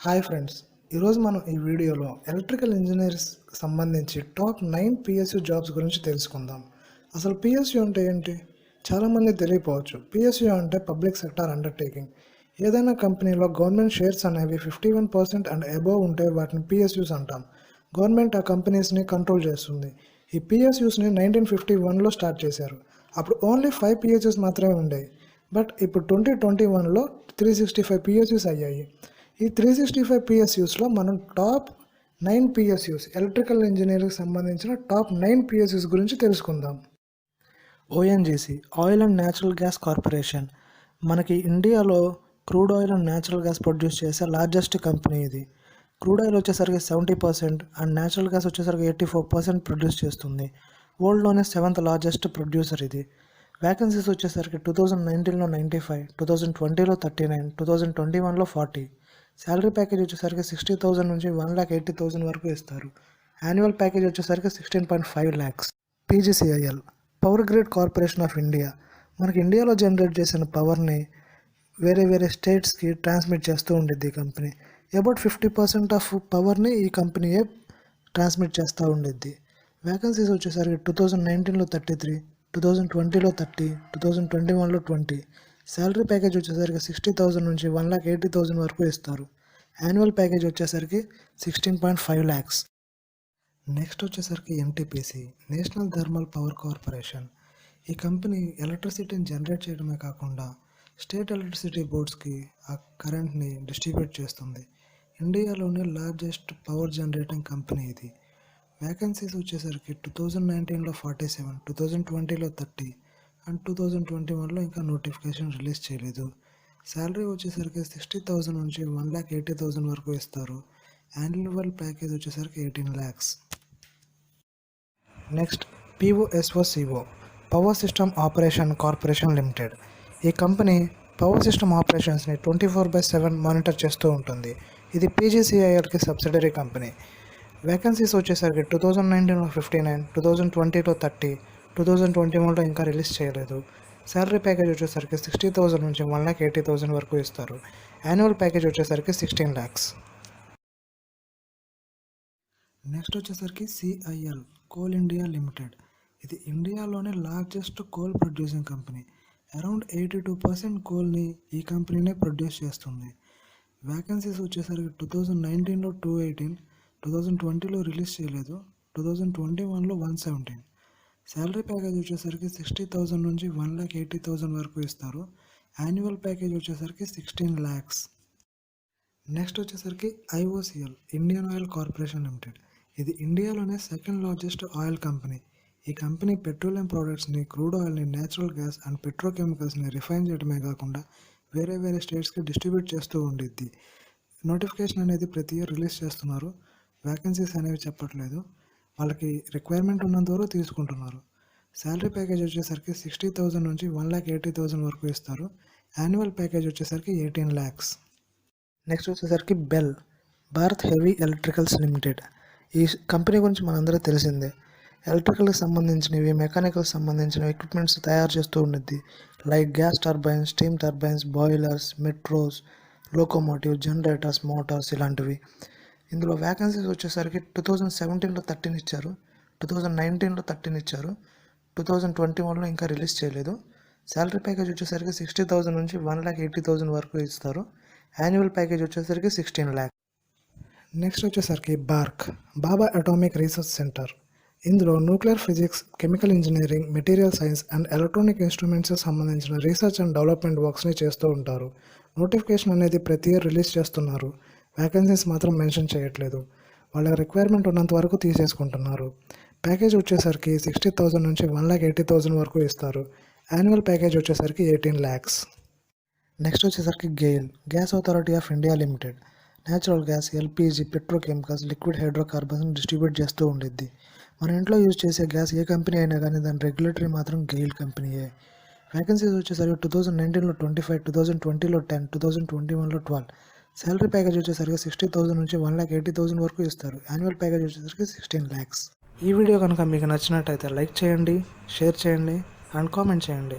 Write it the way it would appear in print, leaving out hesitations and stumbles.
Hi friends, ఈరోజు మనం ఈ వీడియోలో ఎలక్ట్రికల్ ఇంజనీర్స్ సంబంధించి టాప్ 9 పిఎస్యు జాబ్స్ గురించి తెలుసుకుందాం. అసలు పిఎస్యు అంటే ఏంటి? చాలామంది తెలియకపోవచ్చు. పిఎస్యు అంటే పబ్లిక్ సెక్టార్ అండర్టేకింగ్. ఏదైనా కంపెనీలో గవర్నమెంట్ షేర్స్ అనేవి 51% అండ్ అబోవ్ ఉంటే వాటిని పిఎస్యూస్ అంటాం. గవర్నమెంట్ ఆ కంపెనీస్ని కంట్రోల్ చేస్తుంది. ఈ పిఎస్యూస్ని 1951లో స్టార్ట్ చేశారు. అప్పుడు ఓన్లీ 5 పిఎస్యూస్ మాత్రమే ఉండేవి. బట్ ఇప్పుడు 2021లో 365 పిఎస్యూస్ అయ్యాయి. ఈ 365 పిఎస్యూస్లో మనం టాప్ 9 పిఎస్యూస్ ఎలక్ట్రికల్ ఇంజనీరింగ్కి సంబంధించిన టాప్ 9 పిఎస్యూస్ గురించి తెలుసుకుందాం. ONGC, oil and natural gas corporation, మనకి ఇండియాలో crude oil and natural gas produce చేసే లార్జెస్ట్ కంపెనీ ఇది. క్రూడ్ ఆయిల్ వచ్చేసరికి 70% అండ్ న్యాచురల్ గ్యాస్ వచ్చేసరికి 84% ప్రొడ్యూస్ చేస్తుంది. వరల్డ్లోనే 7th లార్జెస్ట్ ప్రొడ్యూసర్ ఇది. వ్యాకెన్సీస్ వచ్చేసరికి 2019లో 95, 2020లో 39, 2021లో 40. శాలరీ ప్యాకేజ్ వచ్చేసరికి 60,000 నుంచి 1,80,000 వరకు ఇస్తారు. యాన్యువల్ ప్యాకేజ్ వచ్చేసరికి 16.5 lakhs. PGCIL, power grid corporation of India, మనకి ఇండియాలో జనరేట్ చేసిన పవర్ని వేరే స్టేట్స్కి ట్రాన్స్మిట్ చేస్తూ ఉండేది ఈ కంపెనీ. అబౌట్ 50% ఆఫ్ పవర్ని ఈ కంపెనీయే ట్రాన్స్మిట్ చేస్తూ ఉండేది. వ్యాకెన్సీస్ వచ్చేసరికి 2019లో 33, 2020లో 30, 2021లో 20. శాలరీ ప్యాకేజ్ వచ్చేసరికి 60,000 నుంచి 1,80,000 వరకు ఇస్తారు. యాన్యువల్ ప్యాకేజ్ వచ్చేసరికి 16.5 lakhs. నెక్స్ట్ వచ్చేసరికి NTPC, national thermal power corporation. ఈ కంపెనీ ఎలక్ట్రిసిటీని జనరేట్ చేయడమే కాకుండా స్టేట్ ఎలక్ట్రిసిటీ బోర్డ్స్కి ఆ కరెంట్ని డిస్ట్రిబ్యూట్ చేస్తుంది. ఇండియాలోనే లార్జెస్ట్ పవర్ జనరేటింగ్ కంపెనీ ఇది. వ్యాకెన్సీస్ వచ్చేసరికి 2019లో 47, 2020లో 30 అండ్ 2021లో ఇంకా నోటిఫికేషన్ రిలీజ్ చేయలేదు. శాలరీ వచ్చేసరికి 60,000 నుంచి 1,80,000 వరకు ఇస్తారు. యాన్యువల్ ప్యాకేజ్ వచ్చేసరికి 18 lakhs. Next POSOCO, power system operation corporation limited. ఈ కంపెనీ పవర్ సిస్టమ్ ఆపరేషన్స్ని 24/7 మానిటర్ చేస్తూ ఉంటుంది. ఇది పీజీసీఐఎల్కి సబ్సిడరీ కంపెనీ. వ్యాకెన్సీస్ వచ్చేసరికి 2019లో 59, 2020లో 30, 2021లో ఇంకా రిలీజ్ చేయలేదు. శాలరీ ప్యాకేజ్ వచ్చేసరికి 60,000 నుంచి 1,80,000 వరకు ఇస్తారు. యాన్యువల్ ప్యాకేజ్ వచ్చేసరికి 16 lakhs. నెక్స్ట్ వచ్చేసరికి సిఐఎల్, కోల్ ఇండియా లిమిటెడ్. ఇది ఇండియాలోనే largest coal producing company. Around 82% కోల్ని ఈ కంపెనీనే ప్రొడ్యూస్ చేస్తుంది. వ్యాకెన్సీస్ వచ్చేసరికి 2019లో 218, 2020లో రిలీజ్ చేయలేదు, 2021లో 117. శాలరీ ప్యాకేజ్ వచ్చేసరికి 60,000 నుంచి 1,80,000 వరకు ఇస్తారు. యాన్యువల్ ప్యాకేజ్ వచ్చేసరికి 16 lakhs. నెక్స్ట్ వచ్చేసరికి IOCL, Indian oil corporation limited. ఇది ఇండియాలోనే 2nd లార్జెస్ట్ ఆయిల్ కంపెనీ. ఈ కంపెనీ పెట్రోలియం ప్రోడక్ట్స్ని, క్రూడ్ ఆయిల్ని, న్యాచురల్ గ్యాస్ అండ్ పెట్రోకెమికల్స్ని రిఫైన్ చేయడమే కాకుండా వేరే స్టేట్స్కి డిస్ట్రిబ్యూట్ చేస్తూ ఉండిద్ది. నోటిఫికేషన్ అనేది ప్రతి ఇయర్ రిలీజ్ చేస్తున్నారు. వ్యాకెన్సీస్ అనేవి చెప్పట్లేదు. వాళ్ళకి రిక్వైర్మెంట్ ఉన్నంత వరకు తీసుకుంటున్నారు. శాలరీ ప్యాకేజ్ వచ్చేసరికి 60,000 నుంచి 1,80,000 వరకు ఇస్తారు. యాన్యువల్ ప్యాకేజ్ వచ్చేసరికి 18 lakhs. నెక్స్ట్ వచ్చేసరికి bell, Bharat heavy electricals limited. ఈ కంపెనీ గురించి మనందరూ తెలిసిందే. ఎలక్ట్రికల్కి సంబంధించినవి, మెకానికల్ సంబంధించిన ఎక్విప్మెంట్స్ తయారు చేస్తూ ఉండేది. Like gas turbines, steam turbines, boilers, metros, locomotive, generators, Motors ఇలాంటివి. ఇందులో వ్యాకెన్సీస్ వచ్చేసరికి 2017లో 13 ఇచ్చారు, 2019లో 13 ఇచ్చారు, 2021లో ఇంకా రిలీజ్ చేయలేదు. శాలరీ ప్యాకేజ్ వచ్చేసరికి 60,000 నుంచి 1,80,000 వరకు ఇస్తారు. యాన్యువల్ ప్యాకేజ్ వచ్చేసరికి 16 lakhs. నెక్స్ట్ వచ్చేసరికి BARC, Bhabha atomic research centre. ఇందులో nuclear physics, chemical engineering, material science and electronic ఇన్స్ట్రుమెంట్స్కి సంబంధించిన రీసెర్చ్ అండ్ డెవలప్మెంట్ వర్క్స్ని చేస్తూ ఉంటారు. నోటిఫికేషన్ అనేది ప్రతి ఇయర్ రిలీజ్ చేస్తున్నారు. వ్యాకెన్సీస్ మాత్రం మెన్షన్ చేయట్లేదు. వాళ్ళ రిక్వైర్మెంట్ ఉన్నంత వరకు తీసేసుకుంటున్నారు. ప్యాకేజ్ వచ్చేసరికి 60,000 నుంచి 1,80,000 వరకు ఇస్తారు. యాన్యువల్ ప్యాకేజ్ వచ్చేసరికి 18 lakhs. నెక్స్ట్ వచ్చేసరికి GAIL, gas authority of India limited. Natural gas, LPG, petrochemicals, liquid hydrocarbons distribute చేస్తూ ఉండేది. మన ఇంట్లో యూజ్ చేసే గ్యాస్ ఏ కంపెనీ అయినా కానీ దాని రెగ్యులేటరీ మాత్రం గెయిల్ కంపెనీయే. వ్యాకెన్సీస్ వచ్చేసరికి 2019లో 25, 2020లో 10, 2021లో 12. శాలరీ ప్యాకేజ్ వచ్చేసరికి 60,000 నుంచి 1,80,000 వరకు ఇస్తారు. యాన్యువల్ ప్యాకేజ్ వచ్చేసరికి 16 lakhs. ఈ వీడియో కనుక మీకు నచ్చినట్టయితే లైక్ చేయండి, షేర్ చేయండి అండ్ కామెంట్ చేయండి.